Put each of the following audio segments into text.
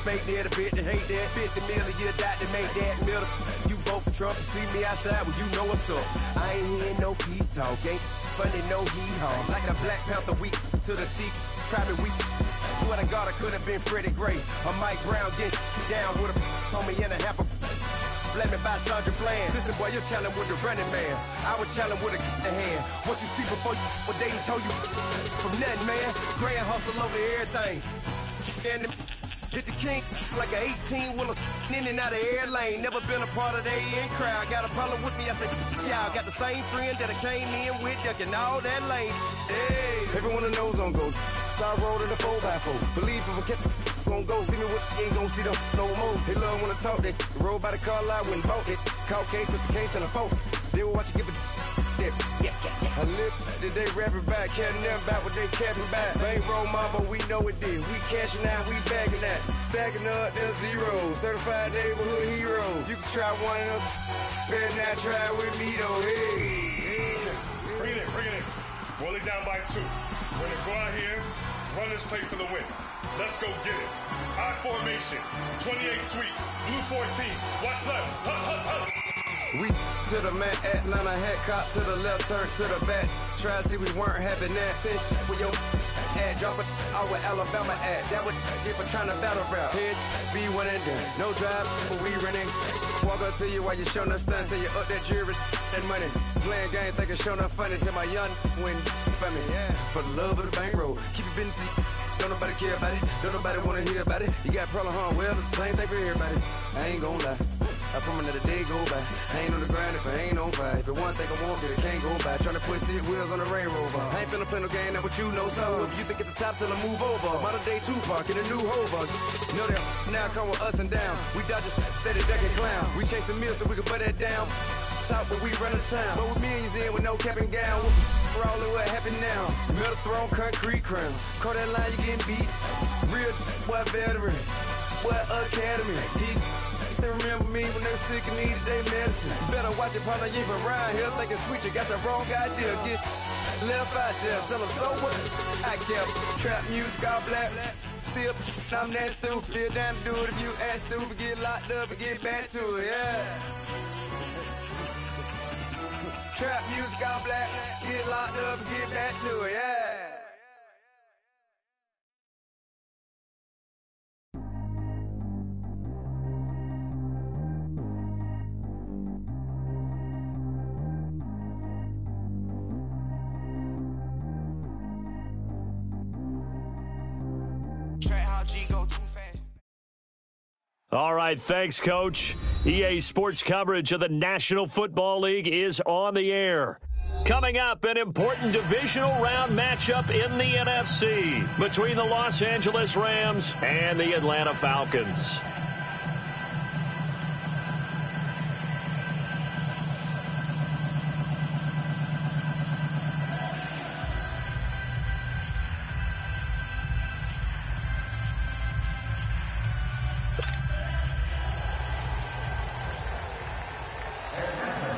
fake that, a bit to hate that. 50 million, you die to make that middle. You vote for Trump and see me outside, well, you know what's up. I ain't hearing no peace talk, ain't funny, no hee-haw. Like the Black Panther week to the T, try me weak. Swear to God, I could have been Freddie Gray or Mike Brown getting down with a on me and a half a. Let me buy Sandra Bland. Listen, boy, you're challenging with the running man. I was challenging with a hand. What you see before you, what they told you from nothing, man. Grand hustle over everything. And hit the king like an 18-wheeler in and out of air lane. Never been a part of the in crowd. Got a problem with me, I said, y'all got the same friend that I came in with, ducking all that lane. Hey, everyone knows on go. I rolled in a 4x4. Believe if I kept gon' go see me with ain't gon' see them no more. They love when I talk that. Roll by the car lot when bought it. Caught case with the case and a phone. They will watch you give it that. I live that they rapping back, caring them back what they capping back. Bankroll mama, we know it did. We cashing out, we bagging that. Stacking up, there's zero. Certified neighborhood hero. You can try one of them. Better not try with me though. Hey. Bring it in. Roll it down by 2. We're gonna go out here, run this play for the win. Let's go get it. I formation, 28 sweeps, blue 14. Watch left. Hup. We to the man, Atlanta head cop to the left, turn to the back. Try to see we weren't having that. Send with your ad, drop it out with Alabama ad. That would get for trying to battle rap. Head, be one and done. No drive, but we running. Walk up to you while you showing us stun till you up that jury and money. Playing game, thinking showing up funny till my young win for me. Yeah. For the love of the bankroll, keep it busy. Don't nobody care about it. Don't nobody wanna hear about it. You got a problem, huh? Well, it's the same thing for everybody. I ain't gon' lie. I promise that a day go by. I ain't on the grind if I ain't on fire. If it one thing I want, then it can't go by. Tryna put 6 wheels on the Range Rover. I ain't finna play no game, that what you know. So if you think at the top till I move over. Modern day Tupac in a new hover. You know that now come with us and down. We dodge it, steady ducking clown. We chasing meals so we can put that down. Top when we run the town. But with millions in with no cap and gown. We're all in what happened now. Metal throne, concrete crown. Call that line, you getting beat. Real what veteran. What academy. He still remember me when they were sick and needed their medicine. You better watch it, partner. You ain't from around here thinking sweet. You got the wrong idea. Get left out there. Tell them so what? I kept trap music all black. Still, I'm that stupid. Still down to do it if you act stupid. Get locked up and get back to it. Yeah. Trap music all black. Get locked up and get back to it. Yeah. All right, thanks, Coach. EA Sports coverage of the National Football League is on the air. Coming up, an important divisional round matchup in the NFC between the Los Angeles Rams and the Atlanta Falcons.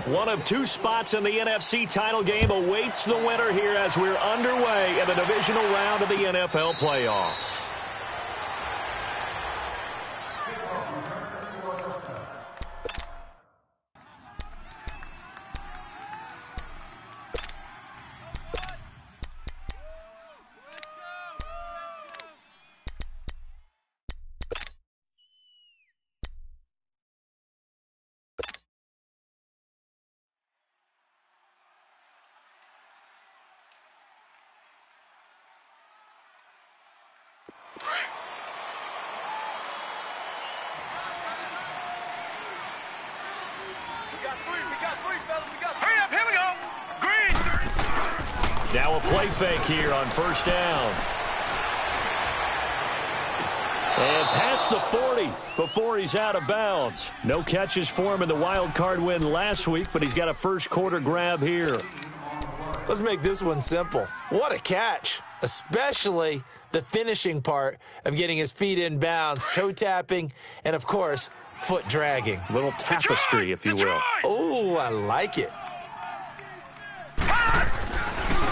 One of 2 spots in the NFC title game awaits the winner here as we're underway in the divisional round of the NFL playoffs. Now a play fake here on first down. And past the 40 before he's out of bounds. No catches for him in the wild card win last week, but he's got a first quarter grab here. Let's make this one simple. What a catch, especially the finishing part of getting his feet in bounds, toe tapping, and of course, foot dragging. Little tapestry, if you will. Oh, I like it.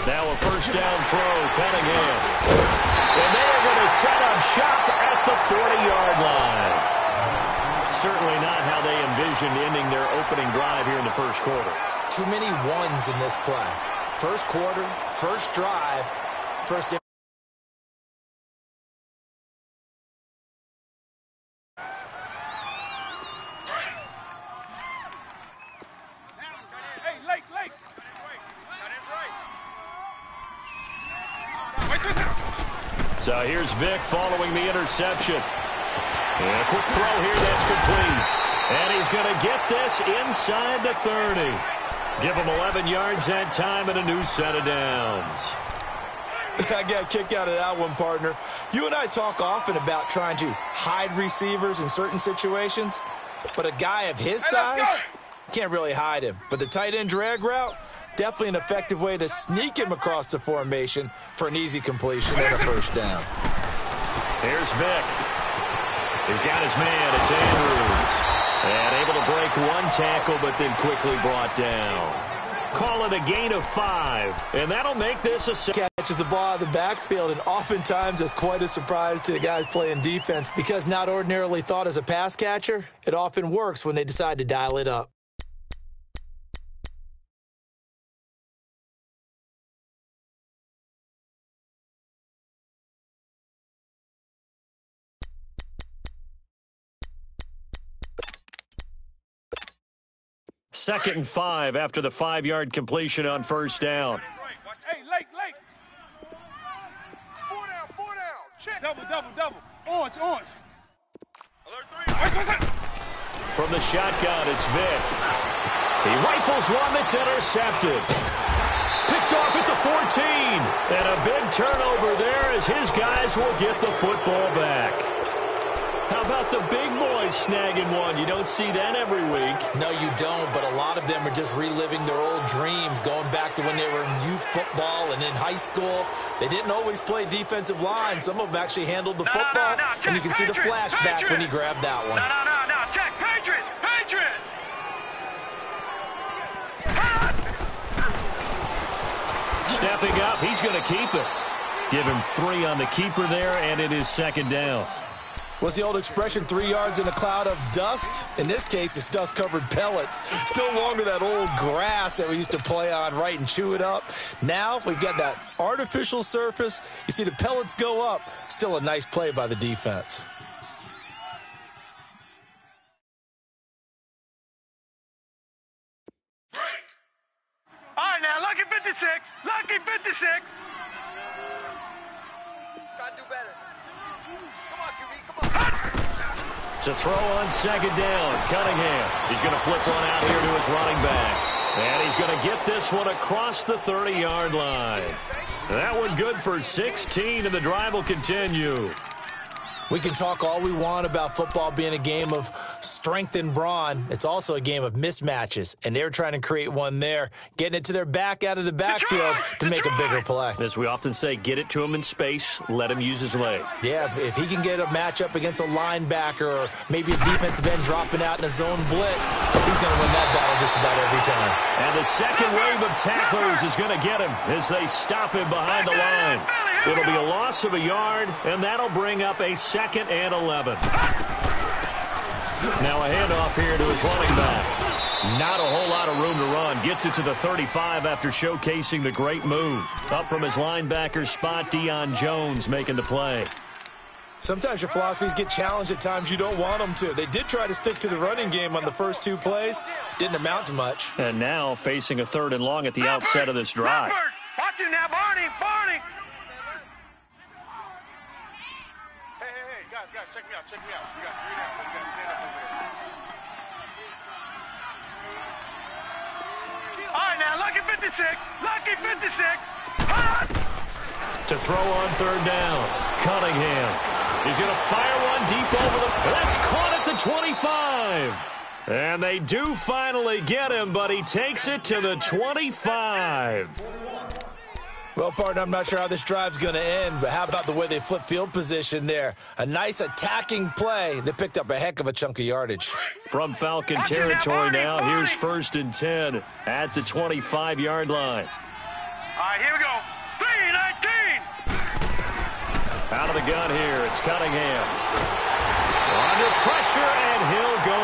Now a first down throw, Cunningham. And they are going to set up shop at the 40-yard line. certainly not how they envisioned ending their opening drive here in the first quarter. Too many ones in this play. First quarter, first drive, first. So here's Vic following the interception. And a quick throw here that's complete. And he's going to get this inside the 30. Give him 11 yards that time and a new set of downs. I got a kick out of that one, partner. You and I talk often about trying to hide receivers in certain situations, but a guy of his size can't really hide him. But the tight end drag route, definitely an effective way to sneak him across the formation for an easy completion and a first down. Here's Vic. He's got his man. It's Andrews. And able to break one tackle, but then quickly brought down. Call it a gain of 5, and that'll make this a... Catches the ball out of the backfield, and oftentimes it's quite a surprise to the guys playing defense because not ordinarily thought as a pass catcher, it often works when they decide to dial it up. Second and 5 after the 5-yard completion on first down. Hey, Lake. 4 down. Check. Double. Orange. Alert 3. From the shotgun, it's Vic. He rifles one that's intercepted. Picked off at the 14. And a big turnover there as his guys will get the football back. How about the big boys snagging one? You don't see that every week. No, you don't, but a lot of them are just reliving their old dreams, going back to when they were in youth football and in high school. They didn't always play defensive line. Some of them actually handled the football, and you can see the flashback when he grabbed that one. No. Check. Patriot. Stepping up, he's going to keep it. Give him 3 on the keeper there, and it is second down. What's the old expression, 3 yards in a cloud of dust? In this case, it's dust-covered pellets. It's no longer that old grass that we used to play on, right, and chew it up. Now we've got that artificial surface. You see the pellets go up. Still a nice play by the defense. All right, now, lucky 56. Try to do better. Come on, QB, To throw on second down, Cunningham. He's going to flip one out here to his running back. And he's going to get this one across the 30-yard line. That one good for 16, and the drive will continue. We can talk all we want about football being a game of strength and brawn. It's also a game of mismatches, and they're trying to create one there, getting it to their back out of the backfield to make a bigger play. As we often say, get it to him in space, let him use his leg. Yeah, if he can get a matchup against a linebacker or maybe a defensive end dropping out in a zone blitz, he's going to win that battle just about every time. And the second wave of tacklers is going to get him as they stop him behind the line. It'll be a loss of a yard, and that'll bring up a 2nd and 11. Now a handoff here to his running back. Not a whole lot of room to run. Gets it to the 35 after showcasing the great move. Up from his linebacker spot, Deion Jones making the play. Sometimes your philosophies get challenged at times you don't want them to. They did try to stick to the running game on the first 2 plays. Didn't amount to much. And now facing a 3rd and long at the outset of this drive. Watch him now, Barney. Guys, check me out. We got 3 down. You got to stand up over there. All right, now, lucky 56. To throw on 3rd down, Cunningham. He's going to fire one deep over the... That's caught at the 25. And they do finally get him, but he takes it to the 25. Well, partner, I'm not sure how this drive's going to end, but how about the way they flip field position there? A nice attacking play that picked up a heck of a chunk of yardage. From Falcon territory now, here's 1st and 10 at the 25-yard line. All right, here we go. 3-19. Out of the gun here, it's Cunningham. Under pressure, and he'll go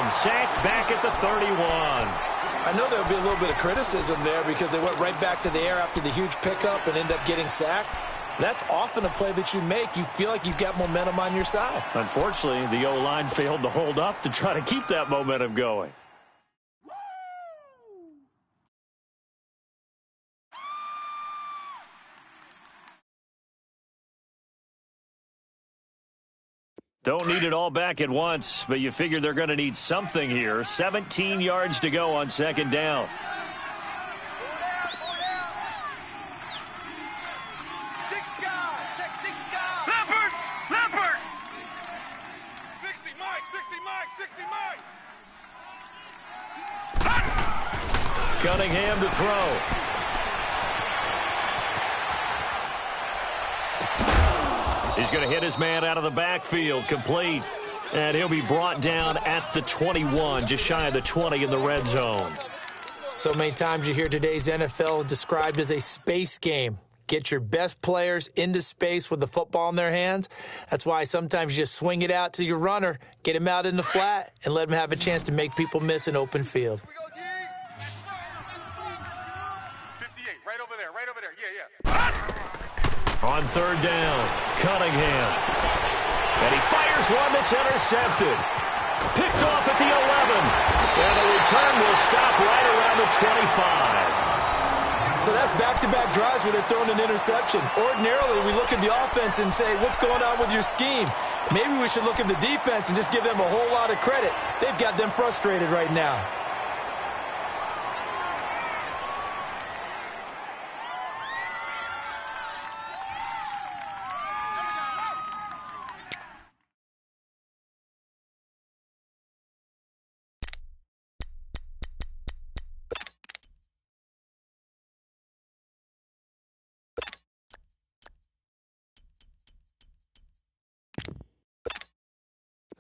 and sacked back at the 31. I know there will be a little bit of criticism there because they went right back to the air after the huge pickup and ended up getting sacked. That's often a play that you make. You feel like you've got momentum on your side. Unfortunately, the O-line failed to hold up to try to keep that momentum going. Don't need it all back at once, but you figure they're going to need something here. 17 yards to go on second down. Leopard! 60 Mike! Cunningham to throw. He's going to hit his man out of the backfield, complete. And he'll be brought down at the 21, just shy of the 20 in the red zone. So many times you hear today's NFL described as a space game. Get your best players into space with the football in their hands. That's why sometimes you just swing it out to your runner, get him out in the flat, and let him have a chance to make people miss an open field. 58, right over there. Yeah. On third down, Cunningham. And he fires one that's intercepted. Picked off at the 11. And the return will stop right around the 25. So that's back-to-back drives where they're throwing an interception. Ordinarily, we look at the offense and say, what's going on with your scheme? Maybe we should look at the defense and just give them a whole lot of credit. They've got them frustrated right now.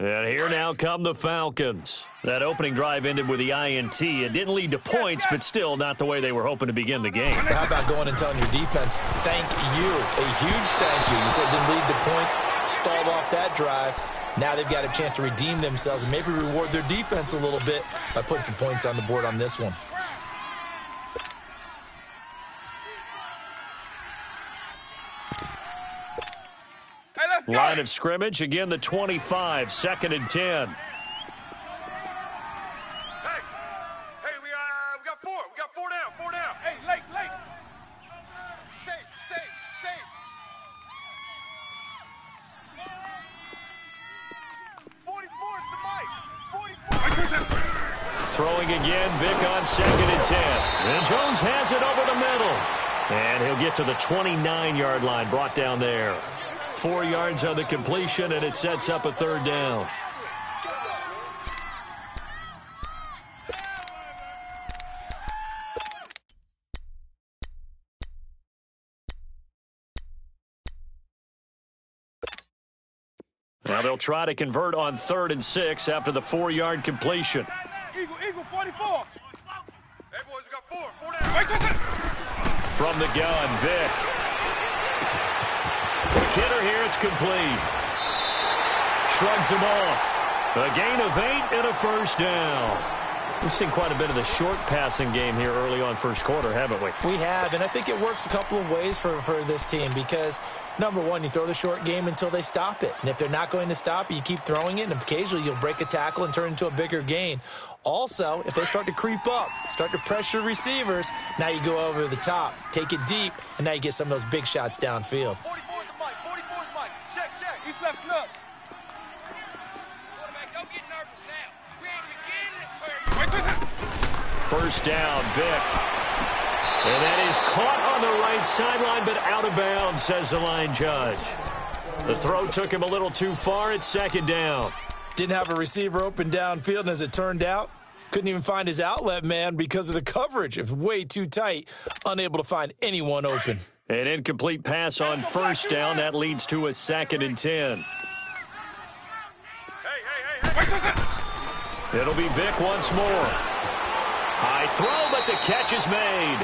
And here now come the Falcons. That opening drive ended with the INT. It didn't lead to points, but still not the way they were hoping to begin the game. How about going and telling your defense, thank you, a huge thank you. You said it didn't lead to points, stalled off that drive. Now they've got a chance to redeem themselves and maybe reward their defense a little bit by putting some points on the board on this one. Line of scrimmage, again the 25, 2nd and 10. Hey, we got four. We got four down. Hey, late. Safe. 44 is the mic. 44. Throwing again, Vic on 2nd and 10. And Jones has it over the middle. And he'll get to the 29-yard line, brought down there. 4 yards on the completion, and it sets up a third down. Now they'll try to convert on 3rd and 6 after the 4-yard completion. Eagle, 44. Hey, boys, we got four down. From the gun, Vic. The kidder here, it's complete. Shrugs him off. A gain of 8 and a first down. We've seen quite a bit of the short passing game here early on first quarter, haven't we? We have, and I think it works a couple of ways for this team because, number one, you throw the short game until they stop it. And if they're not going to stop it, you keep throwing it, and occasionally you'll break a tackle and turn it into a bigger gain. Also, if they start to creep up, start to pressure receivers, now you go over the top, take it deep, and now you get some of those big shots downfield. 44 is the mic. Check. East left snub. Quarterback, don't get nervous now. We ain't beginning. First down, Vic. And that is caught on the right sideline, but out of bounds, says the line judge. The throw took him a little too far. It's 2nd down. Didn't have a receiver open downfield, and as it turned out, couldn't even find his outlet man because of the coverage. It was way too tight, unable to find anyone open. An incomplete pass on first down. That leads to a 2nd and 10. Hey. It'll be Vic once more. High throw, but the catch is made.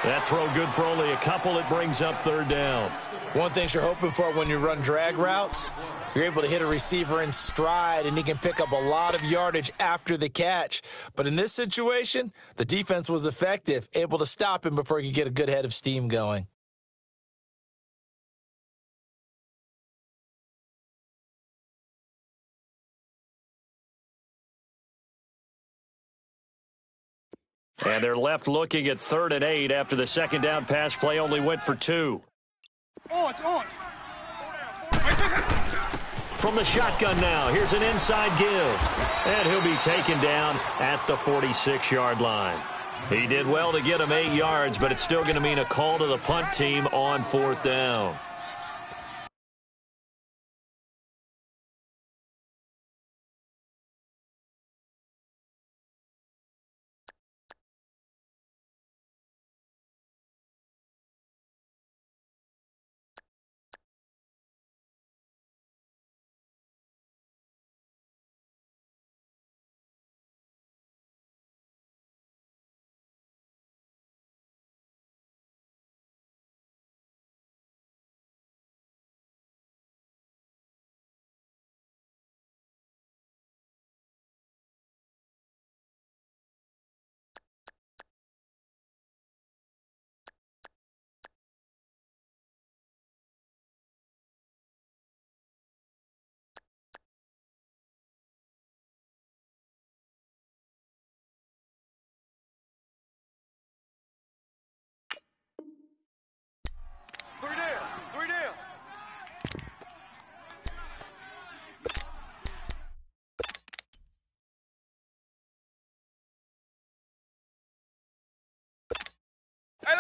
That throw good for only a couple. It brings up third down. One thing you're hoping for when you run drag routes, you're able to hit a receiver in stride, and he can pick up a lot of yardage after the catch. But in this situation, the defense was effective, able to stop him before he could get a good head of steam going. And they're left looking at 3rd and 8 after the second down pass play only went for 2. From the shotgun now, here's an inside give. And he'll be taken down at the 46-yard line. He did well to get him 8 yards, but it's still going to mean a call to the punt team on 4th down.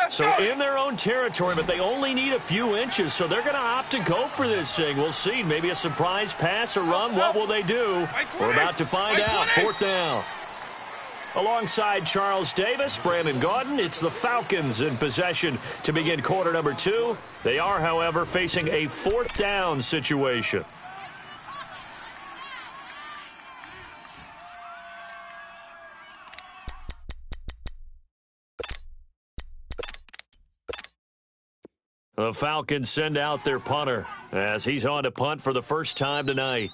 So in their own territory, but they only need a few inches, so they're going to opt to go for this thing. We'll see. Maybe a surprise pass or run. What will they do? We're about to find out. 4th down. Alongside Charles Davis, Brandon Gaudin, it's the Falcons in possession to begin quarter number 2. They are, however, facing a 4th down situation. The Falcons send out their punter as he's on to punt for the first time tonight.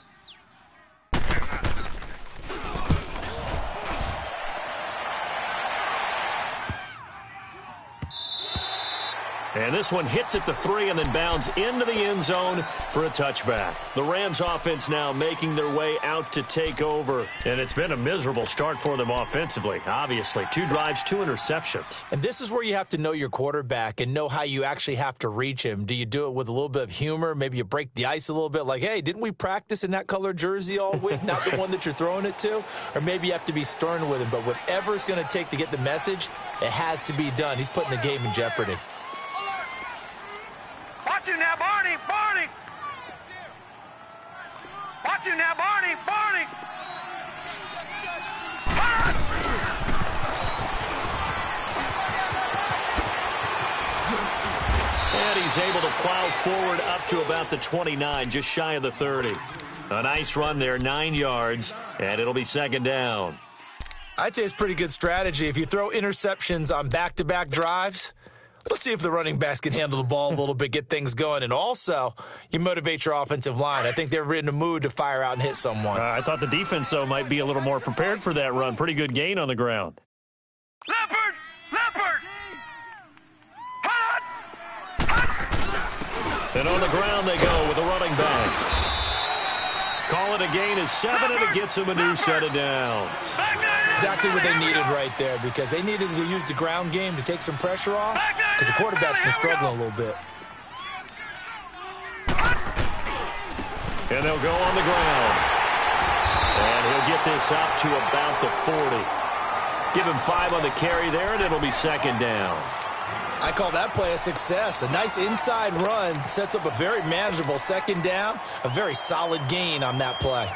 And this one hits at the 3 and then bounds into the end zone for a touchback. The Rams offense now making their way out to take over. And it's been a miserable start for them offensively, obviously. 2 drives, 2 interceptions. And this is where you have to know your quarterback and know how you actually have to reach him. Do you do it with a little bit of humor? Maybe you break the ice a little bit like, hey, didn't we practice in that colored jersey all week? Not the one that you're throwing it to? Or maybe you have to be stern with him. But whatever it's going to take to get the message, it has to be done. He's putting the game in jeopardy. Watch you now, Barney! Barney! Watch you now, Barney! Barney! And he's able to plow forward up to about the 29, just shy of the 30. A nice run there, 9 yards, and it'll be 2nd down. I'd say it's pretty good strategy. If you throw interceptions on back-to-back drives, let's see if the running backs can handle the ball a little bit, get things going. And also, you motivate your offensive line. I think they're in a mood to fire out and hit someone. I thought the defense, though, might be a little more prepared for that run. Pretty good gain on the ground. Leopard! Leopard! Hot! And on the ground they go with a running back. Call it a gain of 7, and it gets them a new set of downs. Exactly what they needed right there, because they needed to use the ground game to take some pressure off, because the quarterback's been struggling a little bit. And they'll go on the ground. And he'll get this up to about the 40. Give him 5 on the carry there, and it'll be 2nd down. I call that play a success. A nice inside run sets up a very manageable 2nd down, a very solid gain on that play.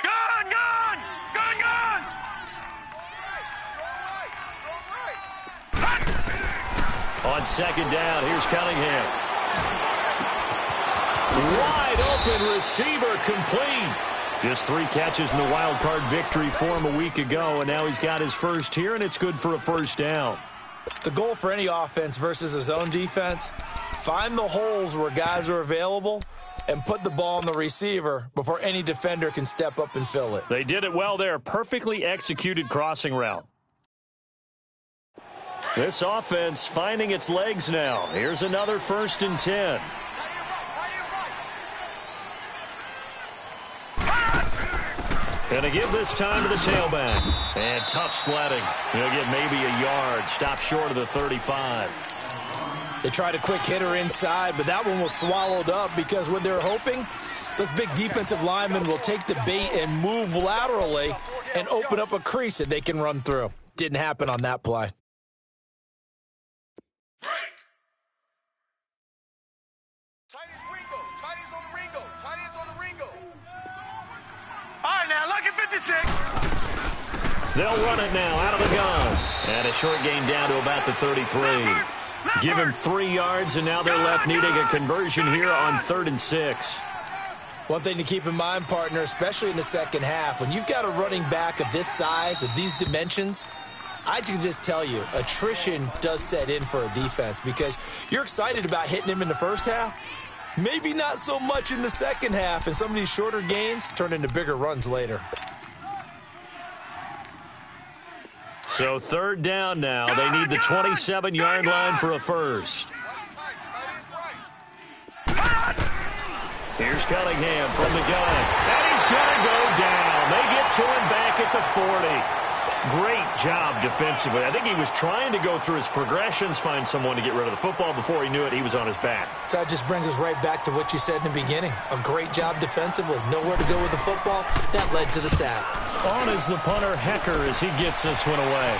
Gone! Gone! Gone! Gone! On 2nd down, here's Cunningham. Wide open receiver complete. Just 3 catches in the wild card victory for him a week ago, and now he's got his first here, and it's good for a first down. The goal for any offense versus his own defense, find the holes where guys are available and put the ball on the receiver before any defender can step up and fill it. They did it well there. Perfectly executed crossing route. This offense finding its legs now. Here's another 1st and 10. Gonna give this time to the tailback. And tough sledding. He'll get maybe a yard. Stop short of the 35. They tried a quick hitter inside, but that one was swallowed up because what they're hoping, those big defensive linemen will take the bait and move laterally and open up a crease that they can run through. Didn't happen on that play. All right, now, look at 56. They'll run it now out of the gun. And a short gain down to about the 33. Give him 3 yards, and now they're left needing a conversion here on 3rd and 6. One thing to keep in mind, partner, especially in the second half, when you've got a running back of this size, of these dimensions, I can just tell you, attrition does set in for a defense because you're excited about hitting him in the first half. Maybe not so much in the second half, and some of these shorter gains turn into bigger runs later. So 3rd down now. They need the 27-yard line for a first. Here's Cunningham from the gun. And he's going to go down. They get to him back at the 40. Great job defensively. I think he was trying to go through his progressions, find someone to get rid of the football. Before he knew it, he was on his back. So that just brings us right back to what you said in the beginning. A great job defensively. Nowhere to go with the football. That led to the sack. On is the punter, Hecker, as he gets this one away.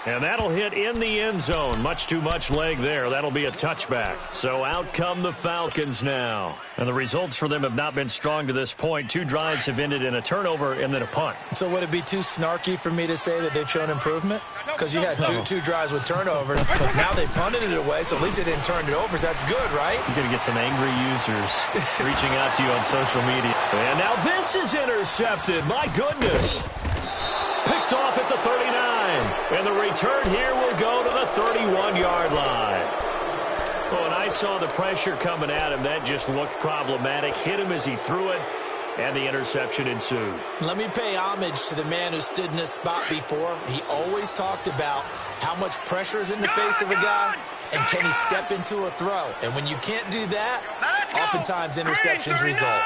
And that'll hit in the end zone. Much too much leg there. That'll be a touchback. So out come the Falcons now. And the results for them have not been strong to this point. 2 drives have ended in a turnover and then a punt. So would it be too snarky for me to say that they've shown improvement? Because you had two drives with turnovers, but now they punted it away, so at least they didn't turn it over. So that's good, right? You're going to get some angry users reaching out to you on social media. And now this is intercepted. My goodness. Picked off at the 39. And the return here will go to the 31-yard line. Oh, and I saw the pressure coming at him. That just looked problematic. Hit him as he threw it, and the interception ensued. Let me pay homage to the man who stood in this spot before. He always talked about how much pressure is in the face of a guy, and can he step into a throw. And when you can't do that, oftentimes interceptions result.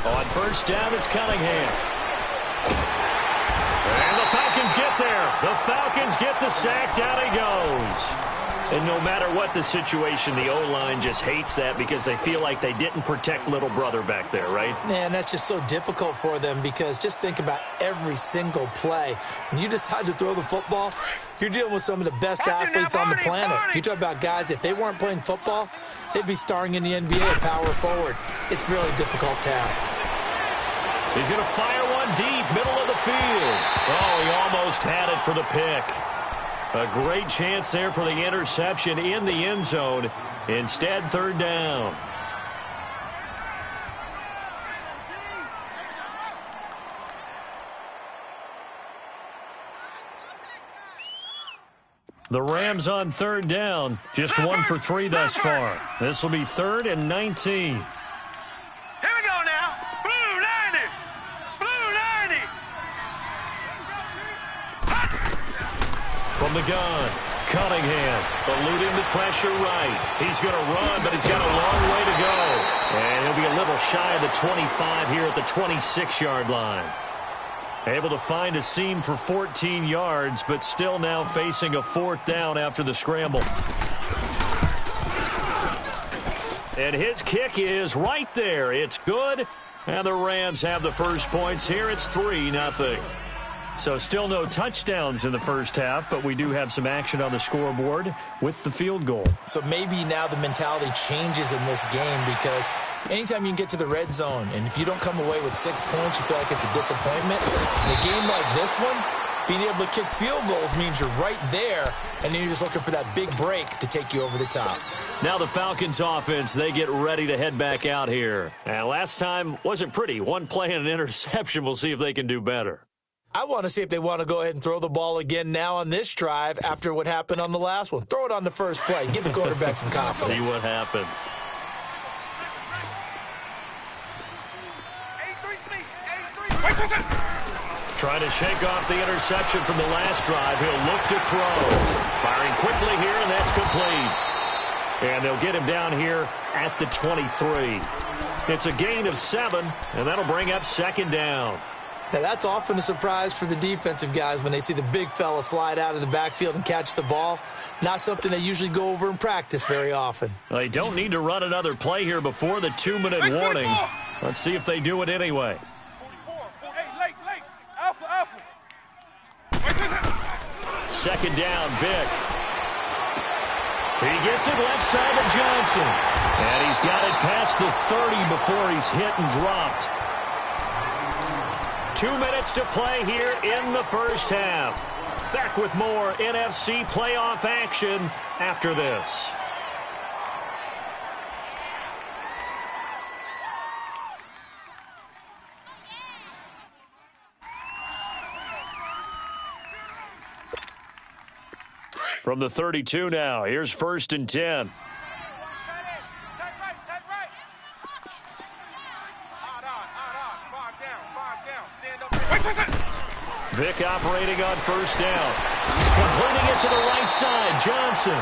On first down, it's Cunningham. And the Falcons get there. The Falcons get the sack. Down he goes. And no matter what the situation, the O-line just hates that because they feel like they didn't protect little brother back there, right? Man, that's just so difficult for them because just think about every single play. When you decide to throw the football, you're dealing with some of the best athletes on the planet. You talk about guys, if they weren't playing football, they'd be starring in the NBA at power forward. It's a really difficult task. He's going to fire one deep, middle of the field. Oh, he almost had it for the pick. A great chance there for the interception in the end zone. Instead, 3rd down. The Rams on 3rd down. Just 1 for 3 thus far. This will be 3rd and 19. Here we go now. Blue 90. Blue 90. From the gun, Cunningham eluding the pressure right. He's going to run, but he's got a long way to go. And he'll be a little shy of the 25 here at the 26-yard line. Able to find a seam for 14 yards, but still now facing a 4th down after the scramble. And his kick is right there. It's good. And the Rams have the first points here. It's 3-0. So still no touchdowns in the first half, but we do have some action on the scoreboard with the field goal. So maybe now the mentality changes in this game because anytime you can get to the red zone, and if you don't come away with 6 points, you feel like it's a disappointment. In a game like this one, Being able to kick field goals means you're right there, and then you're just looking for that big break to take you over the top. Now the Falcons offense, they get ready to head back out here. And last time wasn't pretty. One play and an interception. We'll see if they can do better. I want to see if they want to go ahead and throw the ball again now on this drive after what happened on the last one. Throw it on the first play. Give the quarterback some confidence. See what happens. Trying to shake off the interception from the last drive. He'll look to throw. Firing quickly here, and that's complete. And they'll get him down here at the 23. It's a gain of 7, and that'll bring up second down. Now, that's often a surprise for the defensive guys when they see the big fella slide out of the backfield and catch the ball. Not something they usually go over in practice very often. They don't need to run another play here before the 2-minute warning. Let's see if they do it anyway. Second down, Vick. He gets it left side of Johnson. And he's got it past the 30 before he's hit and dropped. 2 minutes to play here in the first half. Back with more NFC playoff action after this. From the 32 now, here's 1st and 10. Vick operating on 1st down. Completing it to the right side, Johnson.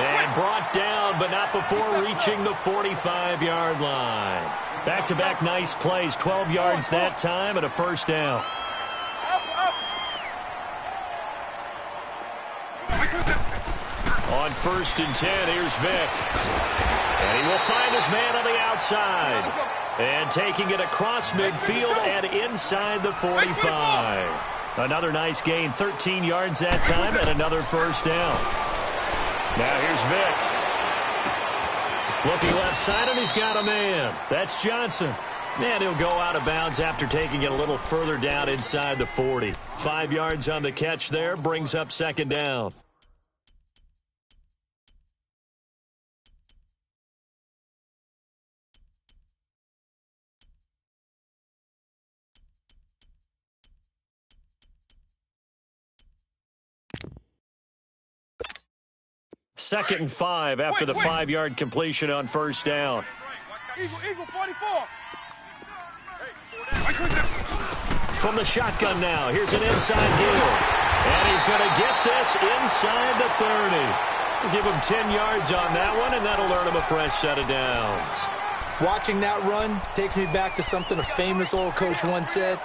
And brought down, but not before reaching the 45-yard line. Back-to-back nice plays, 12 yards that time and a 1st down. On 1st and 10, here's Vick. And he will find his man on the outside. And taking it across midfield and inside the 45. Another nice gain, 13 yards that time, and another 1st down. Now here's Vick. Looking left side, and he's got a man. That's Johnson. And he'll go out of bounds after taking it a little further down inside the 40. 5 yards on the catch there, brings up second down. Second and 5 after the 5-yard completion on 1st down. Eagle 44. From the shotgun now, here's an inside deal. And he's going to get this inside the 30. We'll give him 10 yards on that one, and that'll earn him a fresh set of downs. Watching that run takes me back to something a famous old coach once said.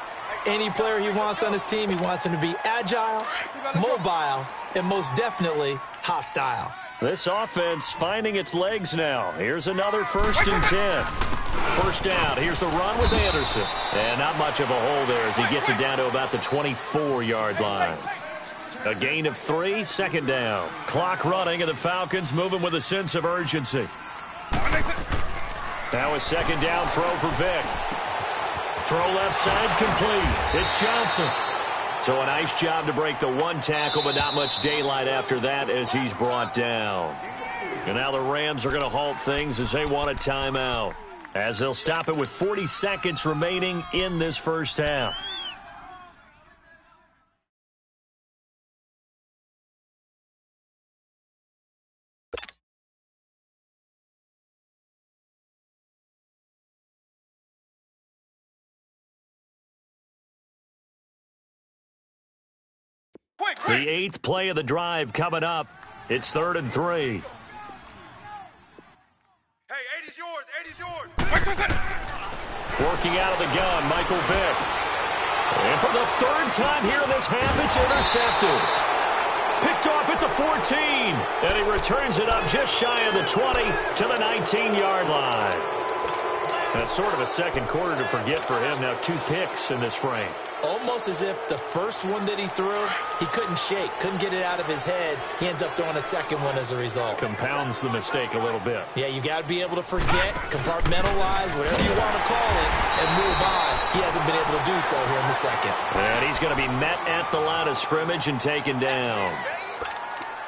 Any player he wants on his team, he wants him to be agile, mobile, and most definitely hostile. This offense finding its legs now. Here's another 1st and 10. 1st down. Here's the run with Anderson. And not much of a hole there as he gets it down to about the 24-yard line. A gain of 3, 2nd down. Clock running, and the Falcons moving with a sense of urgency. Now a 2nd down throw for Vick. Throw left side complete. It's Johnson. So a nice job to break the 1 tackle, but not much daylight after that as he's brought down. And now the Rams are going to halt things as they want a timeout, as they'll stop it with 40 seconds remaining in this first half. The 8th play of the drive coming up. It's 3rd and 3. Hey, 80's yours, 80's yours. Working out of the gun, Michael Vick. And for the 3rd time here in this half, it's intercepted. Picked off at the 14. And he returns it up just shy of the 20 to the 19-yard line. That's sort of a second quarter to forget for him. Now 2 picks in this frame. Almost as if the first one that he threw, he couldn't shake, couldn't get it out of his head. He ends up throwing a second one as a result. Compounds the mistake a little bit. Yeah, you got to be able to forget, compartmentalize, whatever you want to call it, and move on. He hasn't been able to do so here in the second. And he's going to be met at the line of scrimmage and taken down.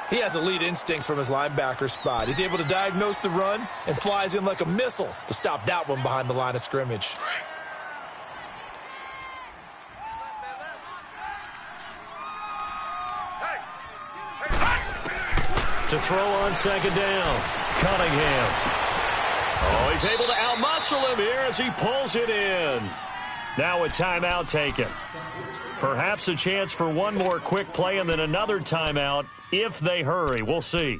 He has elite instincts from his linebacker spot. He's able to diagnose the run and flies in like a missile to stop that one behind the line of scrimmage. To throw on second down, Cunningham. Oh, he's able to outmuscle him here as he pulls it in. Now a timeout taken. Perhaps a chance for one more quick play and then another timeout if they hurry. We'll see.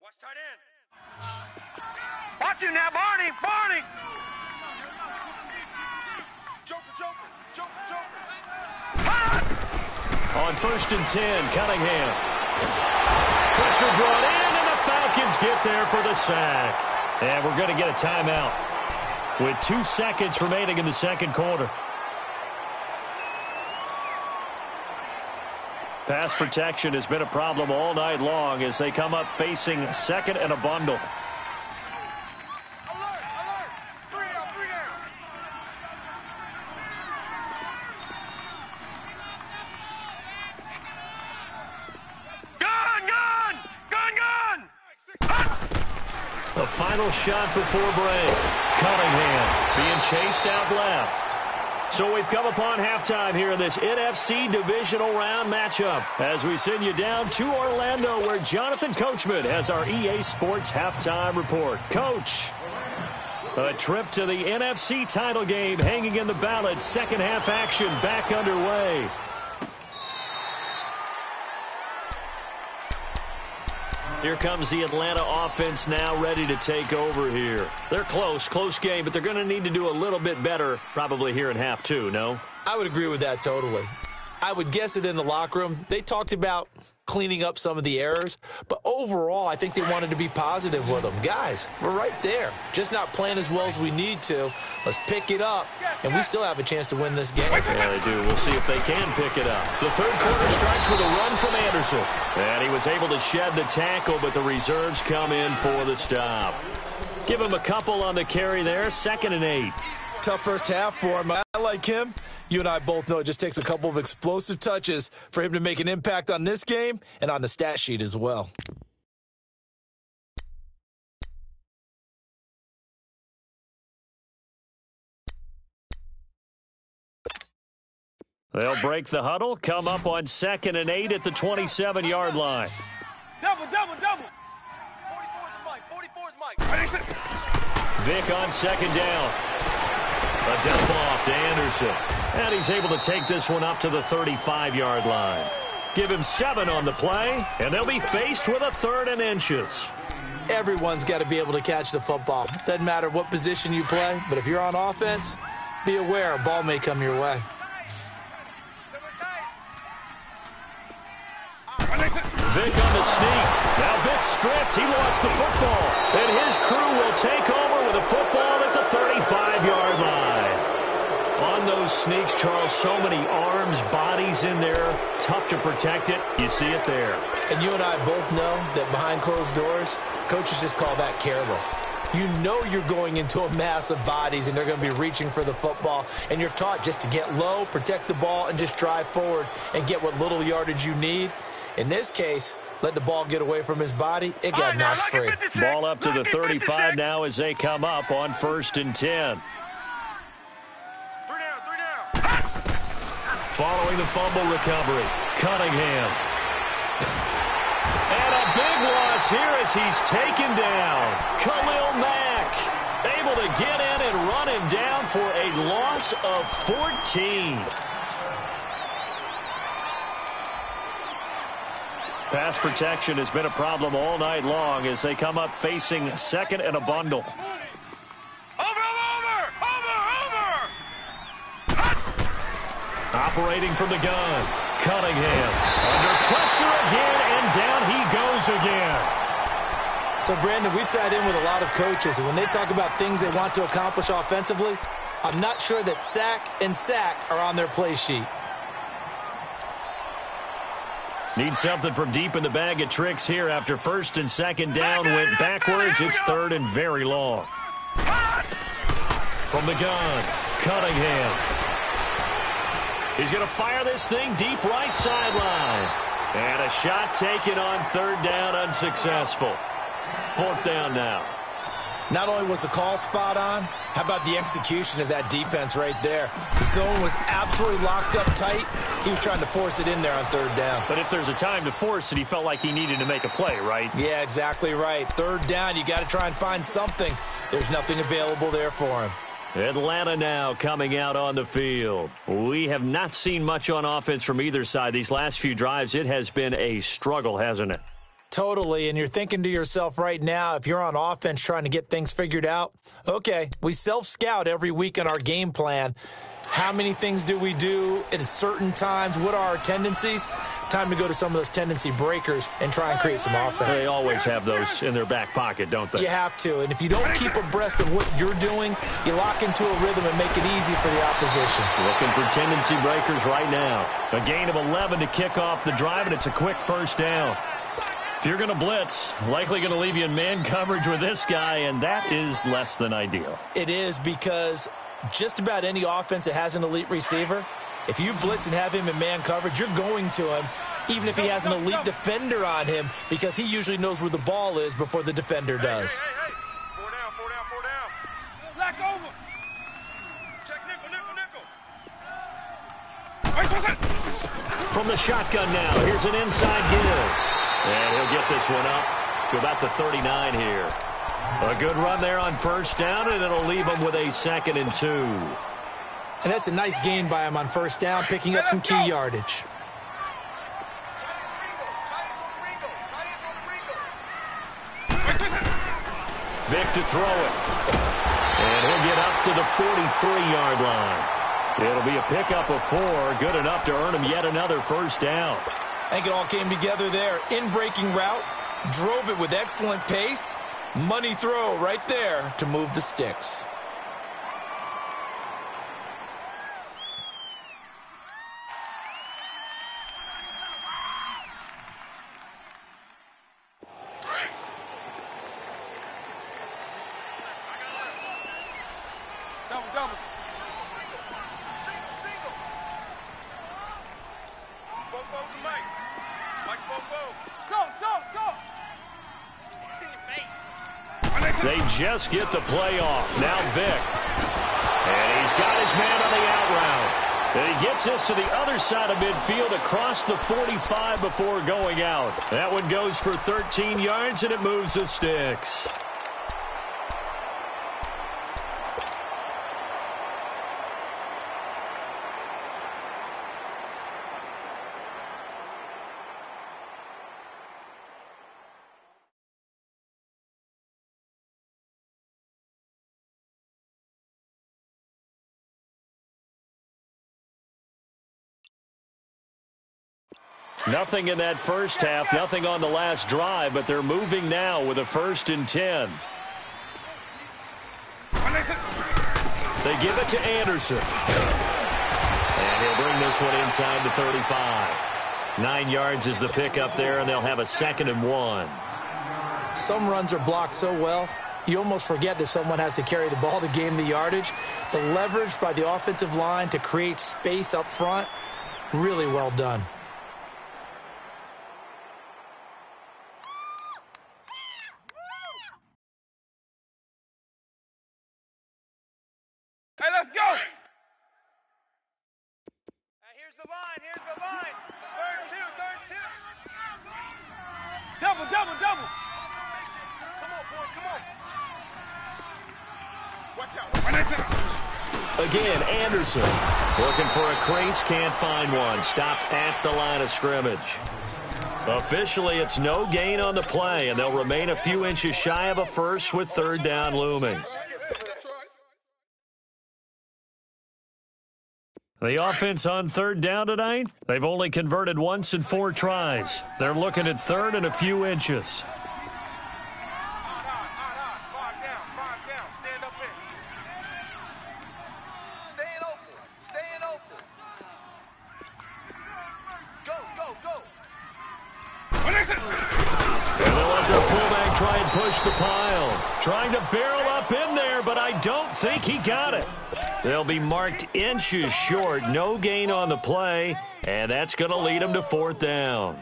Watch tight end. Watch him now, Barney. Barney. Joker. On 1st and 10, Cunningham. Pressure brought in, and the Falcons get there for the sack. And we're going to get a timeout with 2 seconds remaining in the second quarter. Pass protection has been a problem all night long as they come up facing second and a bundle. Alert. Three down. Gun. The final shot before break. Cunningham being chased out left. So we've come upon halftime here in this NFC divisional round matchup as we send you down to Orlando where Jonathan Coachman has our EA Sports halftime report. Coach, a trip to the NFC title game hanging in the balance. Second half action back underway. Here comes the Atlanta offense now ready to take over here. They're close game, but they're going to need to do a little bit better probably here in half two, no? I would agree with that totally. I would guess it in the locker room. They talked about cleaning up some of the errors, but overall, I think they wanted to be positive with them. Guys, we're right there. Just not playing as well as we need to. Let's pick it up, and we still have a chance to win this game. Yeah, they do. We'll see if they can pick it up. The third quarter starts with a run from Anderson. And he was able to shed the tackle, but the reserves come in for the stop. Give him a couple on the carry there. 2nd and 8. Tough first half for him. I like him. You and I both know it just takes a couple of explosive touches for him to make an impact on this game and on the stat sheet as well. They'll break the huddle, come up on 2nd and 8 at the 27-yard line. Double. 44's Mike. Vic on 2nd down. A dump off to Anderson. And he's able to take this one up to the 35-yard line. Give him 7 on the play, and they'll be faced with a 3rd and inches. Everyone's got to be able to catch the football. Doesn't matter what position you play, but if you're on offense, be aware a ball may come your way. Vic on the sneak. Now Vic stripped. He lost the football. And his crew will take over with a football at the 35-yard line. On those sneaks, Charles, so many arms, bodies in there. Tough to protect it. You see it there. And you and I both know that behind closed doors, coaches just call that careless. You know you're going into a mass of bodies and they're going to be reaching for the football, and you're taught just to get low, protect the ball, and just drive forward and get what little yardage you need. In this case, let the ball get away from his body. It got knocked free. Ball up to the 35 now as they come up on 1st and 10. 3 down. Following the fumble recovery, Cunningham. And a big loss here as he's taken down. Khalil Mack able to get in and run him down for a loss of 14. Pass protection has been a problem all night long as they come up facing 2nd and a bundle. Over! Operating from the gun, Cunningham. Under pressure again, and down he goes again. So, Brandon, we sat in with a lot of coaches, and when they talk about things they want to accomplish offensively, I'm not sure that sack and sack are on their play sheet. Need something from deep in the bag of tricks here after first and second down went backwards. It's third and very long. From the gun, Cunningham. He's going to fire this thing deep right sideline. And a shot taken on third down, unsuccessful. Fourth down now. Not only was the call spot on, how about the execution of that defense right there? The zone was absolutely locked up tight. He was trying to force it in there on third down. But if there's a time to force it, he felt like he needed to make a play, right? Yeah, exactly right. Third down, you got to try and find something. There's nothing available there for him. Atlanta now coming out on the field. We have not seen much on offense from either side. These last few drives, it has been a struggle, hasn't it? Totally, and you're thinking to yourself right now, if you're on offense trying to get things figured out, okay, we self-scout every week on our game plan. How many things do we do at certain times? What are our tendencies? Time to go to some of those tendency breakers and try and create some offense. They always have those in their back pocket, don't they? You have to, and if you don't keep abreast of what you're doing, you lock into a rhythm and make it easy for the opposition. Looking for tendency breakers right now. A gain of 11 to kick off the drive, and it's a quick first down. If you're going to blitz, likely going to leave you in man coverage with this guy, and that is less than ideal. It is, because just about any offense that has an elite receiver, if you blitz and have him in man coverage, you're going to him, even if he has an elite defender on him, because he usually knows where the ball is before the defender does. Hey. 4 down. Black over. Check nickel. From the shotgun now, here's an inside give. And he'll get this one up to about the 39 here. A good run there on first down, and it'll leave him with a 2nd and 2. And that's a nice gain by him on first down, picking up some key yardage. Vic to throw it. And he'll get up to the 43-yard line. It'll be a pickup of 4, good enough to earn him yet another first down. I think it all came together there. In-breaking route, drove it with excellent pace. Money throw right there to move the sticks. Double. They just get the play off. Now Vic. And he's got his man on the out route. And he gets this to the other side of midfield across the 45 before going out. That one goes for 13 yards, and it moves the sticks. Nothing in that first half, nothing on the last drive, but they're moving now with a 1st and 10. They give it to Anderson. And he'll bring this one inside the 35. 9 yards is the pickup there, and they'll have a 2nd and 1. Some runs are blocked so well, you almost forget that someone has to carry the ball to gain the yardage. The leverage by the offensive line to create space up front, really well done. Hey, let's go. Here's the line. Third two. Double. Come on, boys, come on. Watch out. Again, Anderson looking for a crease, can't find one. Stopped at the line of scrimmage. Officially, it's no gain on the play, and they'll remain a few inches shy of a first with third down looming. The offense on third down tonight, they've only converted once in 4 tries. They're looking at third and a few inches. Try and push the pile. Trying to barrel up in there, but I don't think he got it. They'll be marked inches short. No gain on the play, and that's going to lead them to 4th down.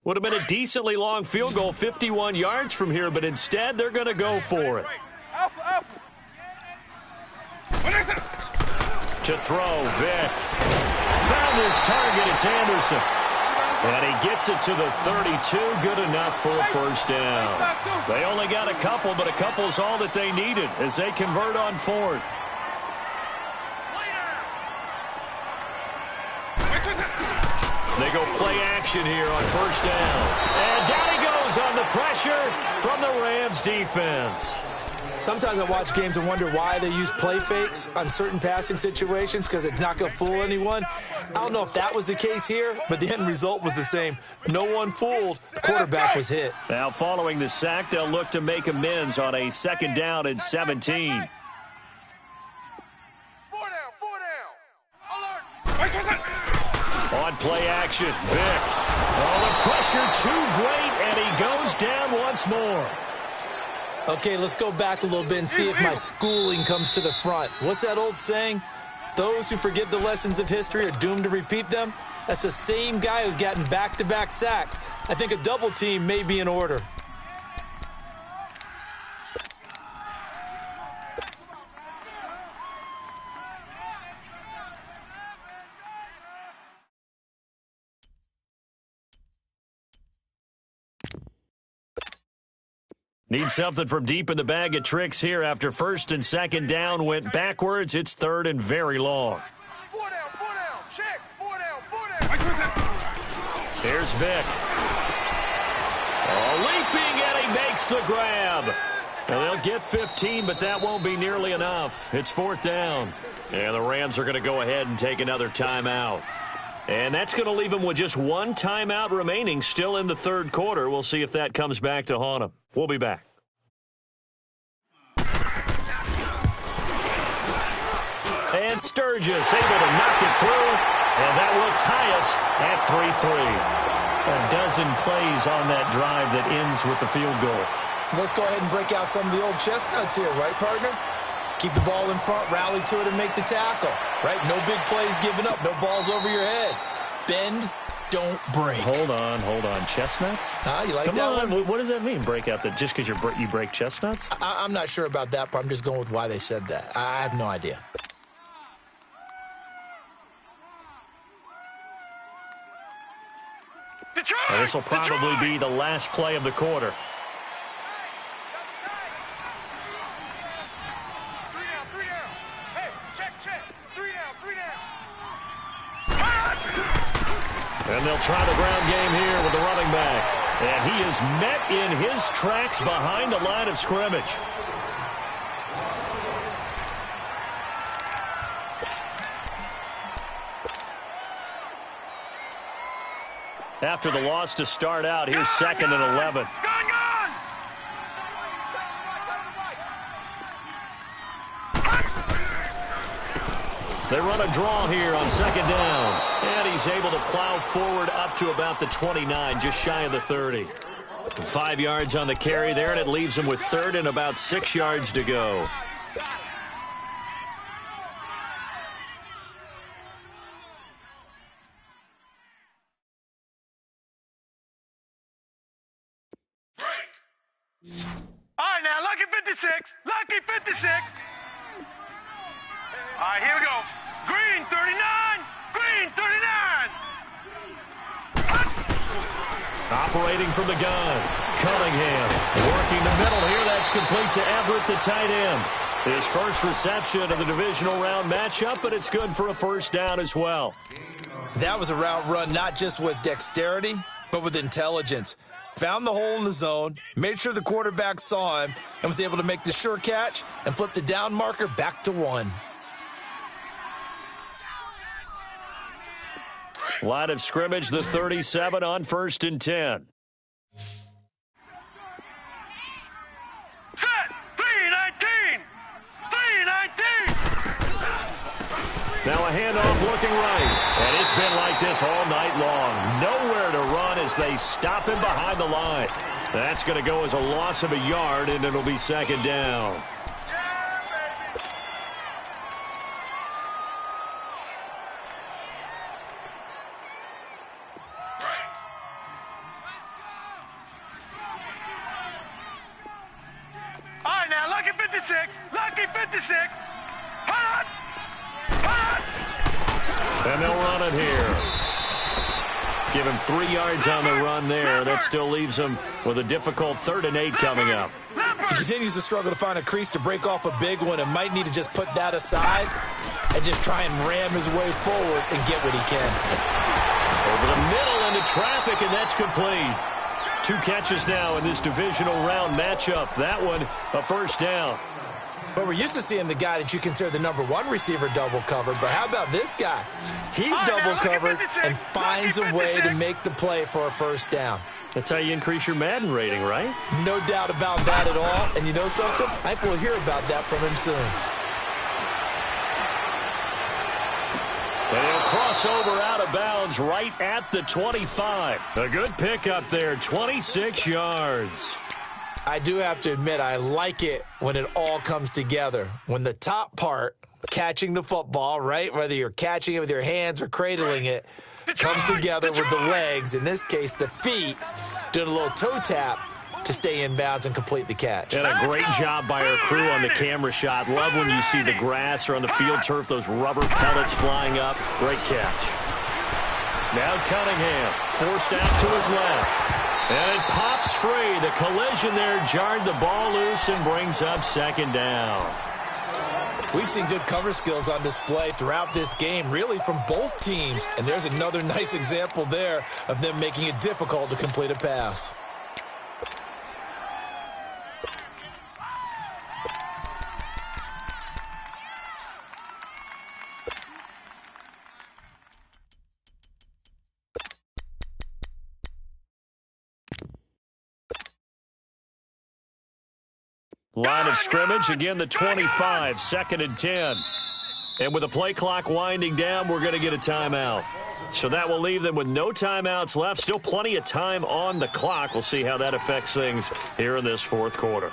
Would have been a decently long field goal, 51 yards from here, but instead they're going to go for it. To throw, Vick. Found his target, it's Anderson. And he gets it to the 32, good enough for a 1st down. They only got a couple, but a couple's all that they needed as they convert on 4th. They go play action here on 1st down. And down he goes on the pressure from the Rams defense. Sometimes I watch games and wonder why they use play fakes on certain passing situations because it's not going to fool anyone. I don't know if that was the case here, but the end result was the same. No one fooled. The quarterback was hit. Now following the sack, they'll look to make amends on a 2nd down and 17. On play action, Vick. Oh, the pressure too great, and he goes down once more. Okay, let's go back a little bit and see if my schooling comes to the front. What's that old saying? Those who forget the lessons of history are doomed to repeat them. That's the same guy who's gotten back-to-back sacks. I think a double team may be in order. Need something from deep in the bag of tricks here after 1st and 2nd down went backwards. It's 3rd and very long. 4 down, check, 4 down. Here's Vick. Oh, leaping, and he makes the grab. And they'll get 15, but that won't be nearly enough. It's 4th down. And the Rams are going to go ahead and take another timeout. And that's going to leave them with just 1 timeout remaining still in the 3rd quarter. We'll see if that comes back to haunt them. We'll be back. And Sturgis able to knock it through, and that will tie us at 3-3. A dozen plays on that drive that ends with the field goal. Let's go ahead and break out some of the old chestnuts here, right, partner? Keep the ball in front, rally to it, and make the tackle, right? No big plays given up, no balls over your head. Bend, don't break. Hold on. Chestnuts? You like Come that on. one? What does that mean, break out? Just because you break chestnuts? I'm not sure about that, but I'm just going with why they said that. I have no idea. This will probably be the last play of the quarter. Three down. Hey, check. 3 down. And they'll try the ground game here with the running back. And he is met in his tracks behind the line of scrimmage. After the loss to start out, here's 2nd and 11. They run a draw here on 2nd down. And he's able to plow forward up to about the 29, just shy of the 30. 5 yards on the carry there, and it leaves him with 3rd and about 6 yards to go. All right, now, lucky 56. Lucky 56. All right, here we go. Green 39. Green 39. Operating from the gun, Cunningham working the middle here. That's complete to Everett, the tight end. His first reception of the divisional round matchup, but it's good for a first down as well. That was a route run not just with dexterity, but with intelligence. Found the hole in the zone, made sure the quarterback saw him, and was able to make the sure catch and flip the down marker back to 1. Line of scrimmage, the 37 on 1st and 10. Set! 319! 319! Now a handoff looking right. And it's been like this all night long. Nowhere to run as they stop him behind the line. That's going to go as a loss of a yard, and it'll be 2nd down. All right, now, lucky 56. Lucky 56. Hot! Hot! And they'll run it here. Give him 3 yards on the run there. That still leaves him with a difficult 3rd and 8 coming up. He continues to struggle to find a crease to break off a big one and might need to just put that aside and just try and ram his way forward and get what he can. Over the middle into traffic, and that's complete. 2 catches now in this divisional round matchup. That one, a first down. But we're used to seeing the guy that you consider the number 1 receiver double covered. But how about this guy? He's double covered and finds a way to make the play for a first down. That's how you increase your Madden rating, right? No doubt about that at all. And you know something? I think we'll hear about that from him soon. And he'll cross over out of bounds right at the 25. A good pickup there, 26 yards. I do have to admit, I like it when it all comes together. When the top part, catching the football, right, whether you're catching it with your hands or cradling it, comes together with the legs, in this case the feet, doing a little toe tap to stay in bounds and complete the catch. And a great job by our crew on the camera shot. Love when you see the grass or on the field turf, those rubber pellets flying up. Great catch. Now Cunningham, forced out to his left. And it pops free. The collision there jarred the ball loose and brings up 2nd down. We've seen good cover skills on display throughout this game, really from both teams. And there's another nice example there of them making it difficult to complete a pass. Line of scrimmage, again the 25, 2nd and 10. And with the play clock winding down, we're going to get a timeout. So that will leave them with no timeouts left. Still plenty of time on the clock. We'll see how that affects things here in this 4th quarter.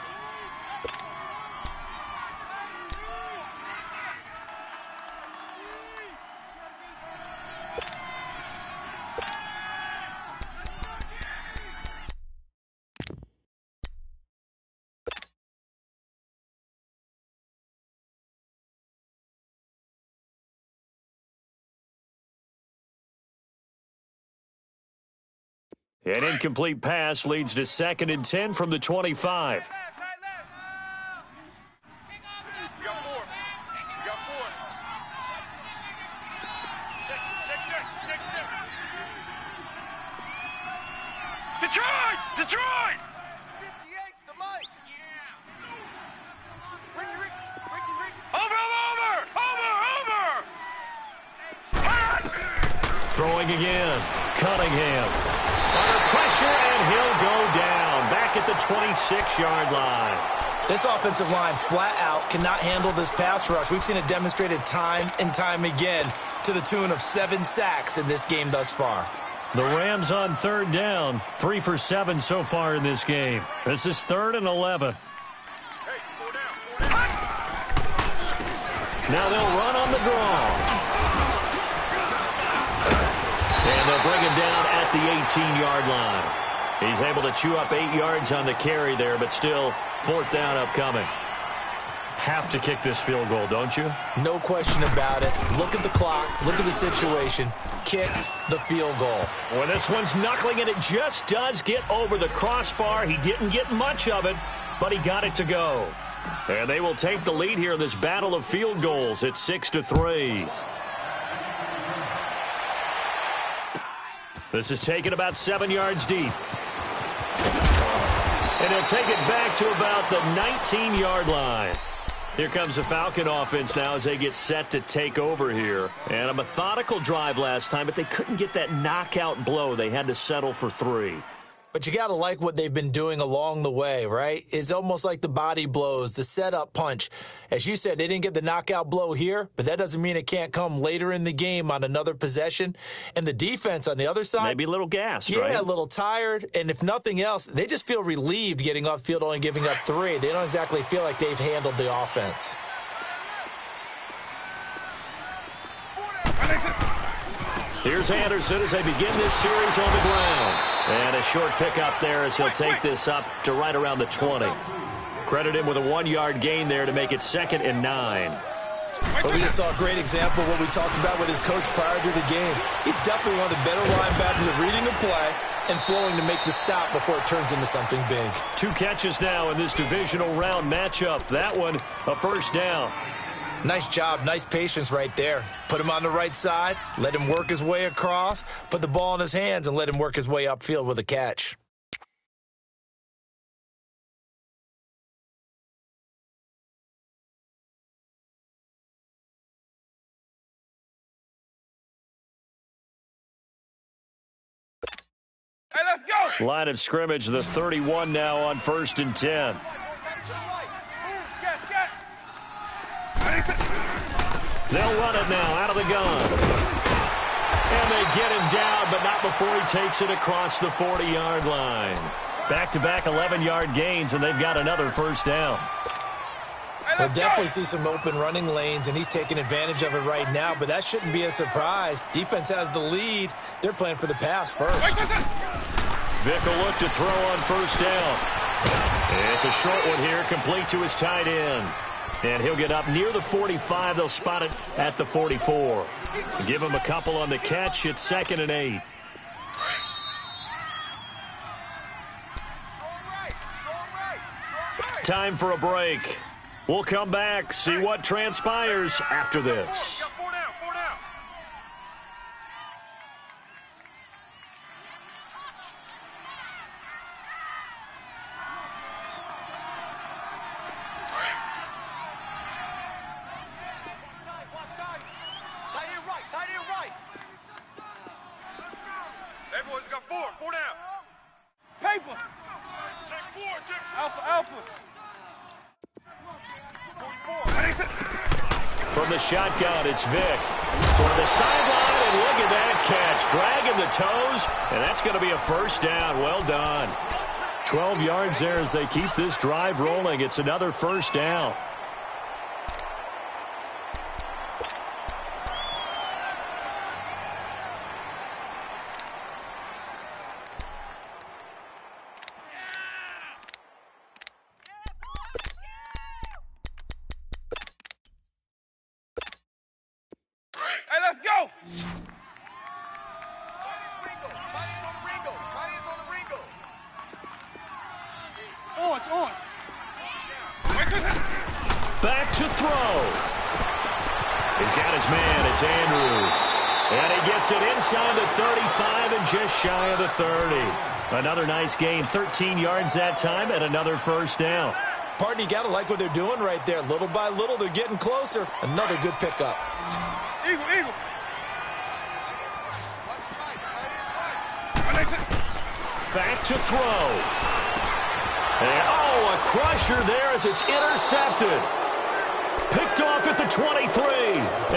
An incomplete pass leads to 2nd and 10 from the 25. Detroit! Detroit! 58, the mic. Over! Throwing again. Cunningham. Under pressure, and he'll go down. Back at the 26-yard line. This offensive line flat out cannot handle this pass rush. We've seen it demonstrated time and time again to the tune of 7 sacks in this game thus far. The Rams on 3rd down. 3 for 7 so far in this game. This is 3rd and 11. Now they'll run on the draw. And they'll bring him down at the 18-yard line. He's able to chew up 8 yards on the carry there, but still 4th down upcoming. Have to kick this field goal, don't you? No question about it. Look at the clock. Look at the situation. Kick the field goal. Well, this one's knuckling, and it just does get over the crossbar. He didn't get much of it, but he got it to go. And they will take the lead here in this battle of field goals. It's 6-3. This is taken about 7 yards deep. And he'll take it back to about the 19-yard line. Here comes the Falcon offense now as they get set to take over here. And a methodical drive last time, but they couldn't get that knockout blow. They had to settle for 3. But you got to like what they've been doing along the way, right? It's almost like the body blows, the setup punch. As you said, they didn't get the knockout blow here, but that doesn't mean it can't come later in the game on another possession. And the defense on the other side. Maybe a little gassed, right? Yeah, right? a little tired. And if nothing else, they just feel relieved getting off field, only giving up 3. They don't exactly feel like they've handled the offense. Here's Anderson as they begin this series on the ground. And a short pickup there as he'll take this up to right around the 20. Credit him with a 1-yard gain there to make it 2nd and 9. But we just saw a great example of what we talked about with his coach prior to the game. He's definitely one of the better linebackers at reading a play and flowing to make the stop before it turns into something big. 2 catches now in this divisional round matchup. That one, a first down. Nice job, nice patience right there. Put him on the right side, let him work his way across, put the ball in his hands, and let him work his way upfield with a catch. Hey, let's go! Line of scrimmage, the 31 now on 1st and 10. They'll run it now out of the gun. And they get him down, but not before he takes it across the 40-yard line. Back-to-back 11-yard gains, and they've got another first down. We'll definitely see some open running lanes, and he's taking advantage of it right now, but that shouldn't be a surprise. Defense has the lead. They're playing for the pass first. Vick will look to throw on first down. It's a short one here, complete to his tight end. And he'll get up near the 45. They'll spot it at the 44. Give him a couple on the catch. It's 2nd and 8. Time for a break. We'll come back, see what transpires after this. Everyone's got 4 down. Paper. Check 4, check 4. Alpha. 44. From the shotgun, it's Vick. Toward the sideline, and look at that catch. Dragging the toes, and that's going to be a first down. Well done. 12 yards there as they keep this drive rolling. It's another first down. Back to throw. He's got his man. It's Andrews. And he gets it inside the 35 and just shy of the 30. Another nice gain, 13 yards that time, and another first down. Partner, you got to like what they're doing right there. Little by little, they're getting closer. Another good pickup. Eagle. Back to throw. And, a crusher there as it's intercepted. Picked off at the 23.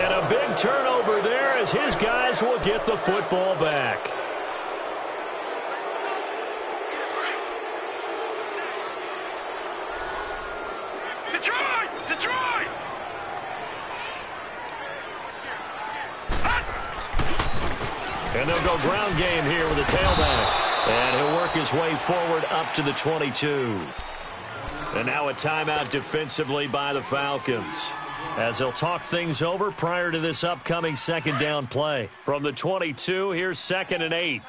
And a big turnover there as his guys will get the football back. Detroit! And they'll go ground game here with a tailback. And he'll work his way forward up to the 22. And now a timeout defensively by the Falcons, as they'll talk things over prior to this upcoming second down play. From the 22, here's 2nd and 8. Hey.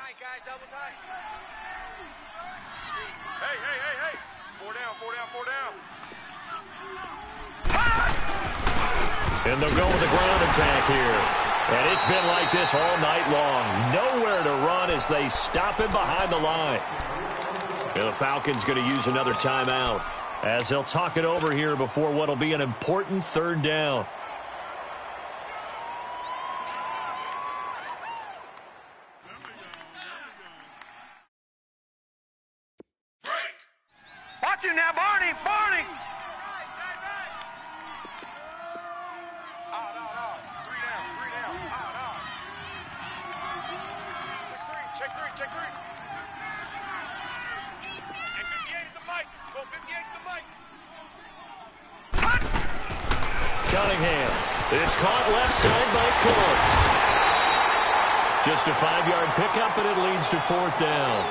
4 down. And they'll go with the ground attack here. And it's been like this all night long. Nowhere to run as they stop him behind the line. And the Falcons going to use another timeout as they'll talk it over here before what will be an important third down. Watch you now, Barney! Barney! Check three. And 58 is the mic. Go 58 is the mic. Cunningham. It's caught left side by Courts. Just a 5-yard pickup, and it leads to fourth down.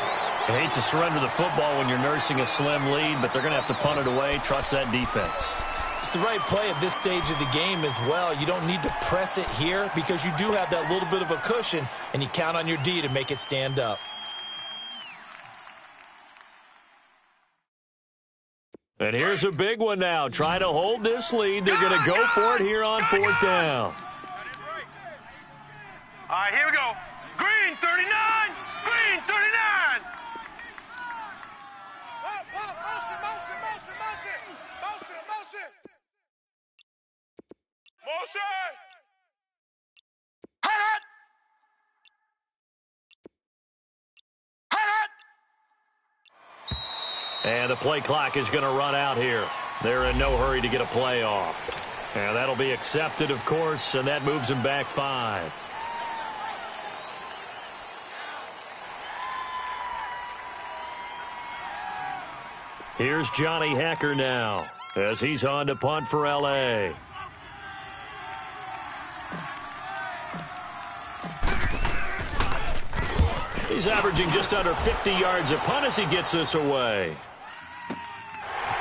I hate to surrender the football when you're nursing a slim lead, but they're going to have to punt it away. Trust that defense. It's the right play at this stage of the game as well. You don't need to press it here because you do have that little bit of a cushion, and you count on your D to make it stand up. And here's a big one now. Trying to hold this lead. They're going to go for it here on fourth down. All right, here we go. Green 39! Green 39! Motion! Hot! Hot! And the play clock is going to run out here. They're in no hurry to get a play off. And that'll be accepted, of course, and that moves them back 5. Here's Johnny Hacker now as he's on to punt for L.A. He's averaging just under 50 yards a punt as he gets this away.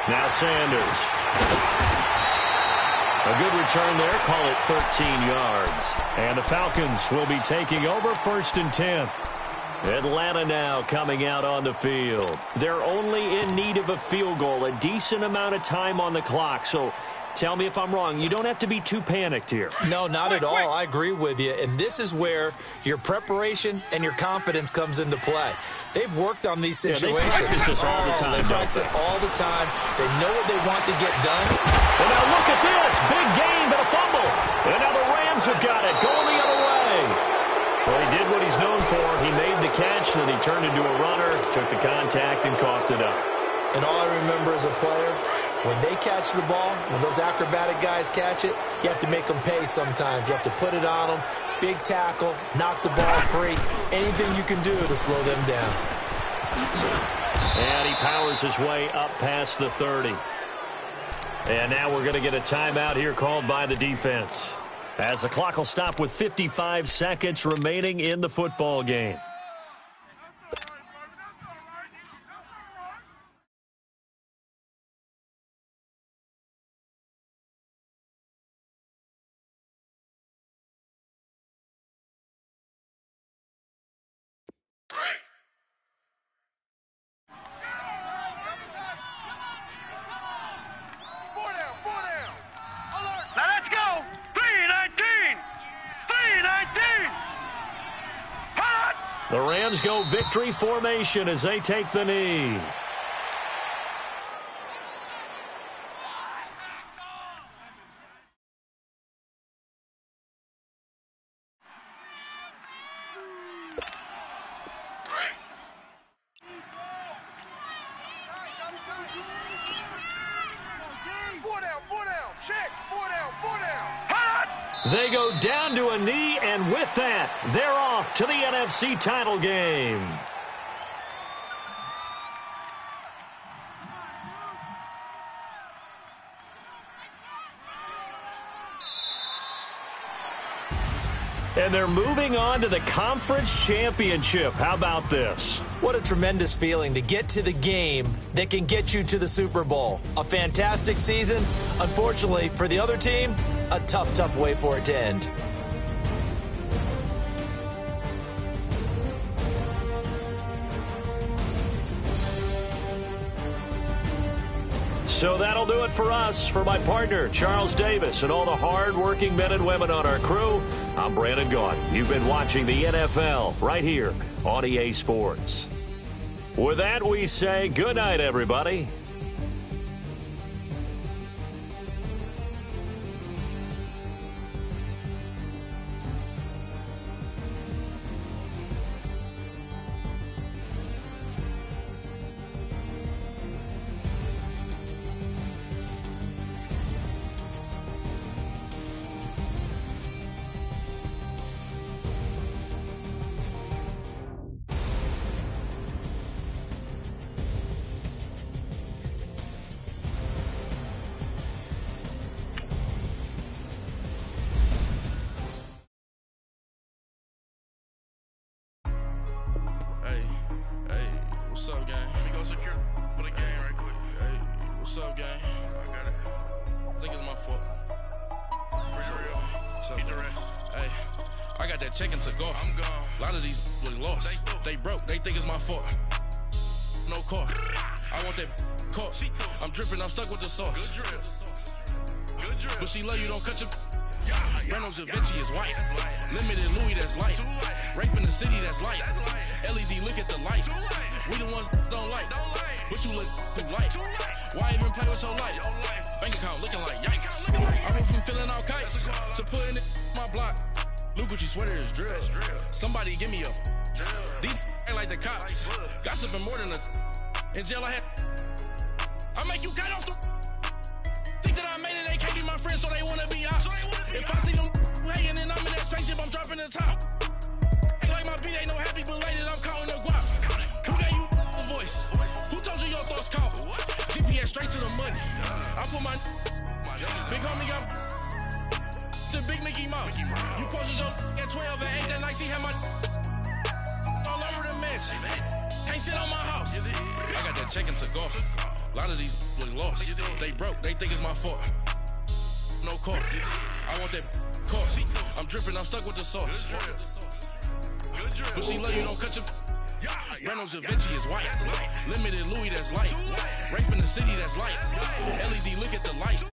Now Sanders. A good return there. Call it 13 yards. And the Falcons will be taking over 1st and 10. Atlanta now coming out on the field. They're only in need of a field goal, a decent amount of time on the clock. So tell me if I'm wrong. You don't have to be too panicked here. No, not at all. I agree with you. And this is where your preparation and your confidence comes into play. They've worked on these situations. They practice this all the time, They practice it all the time. They know what they want to get done. And now look at this. Big gain, but a fumble. And now the Rams have got it. Going the other way. Well, he did what he's known for. He made the catch, then he turned into a runner, took the contact, and coughed it up. And all I remember as a player, when they catch the ball, when those acrobatic guys catch it, you have to make them pay sometimes. You have to put it on them, big tackle, knock the ball free, anything you can do to slow them down. And he powers his way up past the 30. And now we're going to get a timeout here called by the defense, as the clock will stop with 55 seconds remaining in the football game. Now let's go! 319! 319! Hot! The Rams go victory formation as they take the knee. They go down to a knee, and with that, they're off to the NFC title game. And they're moving on to the conference championship. How about this? What a tremendous feeling to get to the game that can get you to the Super Bowl. A fantastic season. Unfortunately, for the other team, a tough, tough way for it to end. So that'll do it for us. For my partner, Charles Davis, and all the hard-working men and women on our crew, I'm Brandon Gaudin. You've been watching the NFL right here on EA Sports. With that, we say good night, everybody. What's up, gang? Let me go secure for the game right quick. Hey, what's up, gang? I got it. I think it's my fault. For real. What's up, the rest. Hey, I got that chicken to go. I'm gone. A lot of these was lost. They broke. They think it's my fault. No car. I want that caught. I'm dripping. I'm stuck with the sauce. Good drip. Good drip. But she love you. Don't cut your. Reynolds Da Vinci is white. Limited Louis, that's light. Rape in the city, that's light. LED, look at the light. We the ones don't like. But you look too light. Why even play with your life? Bank account looking like yikes. I went from filling out kites to putting it in my block. Blue Gucci sweater is drill. Somebody give me a. These ain't like the cops. Gossiping more than a. In jail I had. I make you cut off the. Think that I made it, they can't be my friends, so they wanna be ops. If I see them hating and I'm in that spaceship, I'm dropping the top. Ain't like my beat, ain't no happy belated, I'm counting the guap. Who gave you a voice? Who told you your thoughts count? GPS straight to the money. I put my big homie got the big Mickey Mouse. You posted your at 12 and 8 that night, she had my all over the mansion. Can't sit on my house. I got that chicken to go. A lot of these was lost. They broke. They think it's my fault. No car. I want that car. I'm dripping. I'm stuck with the sauce. But she love you. Don't cut your. Reynolds Da Vinci is white. Limited Louis, that's light. Rape in the city, that's light. LED, look at the light.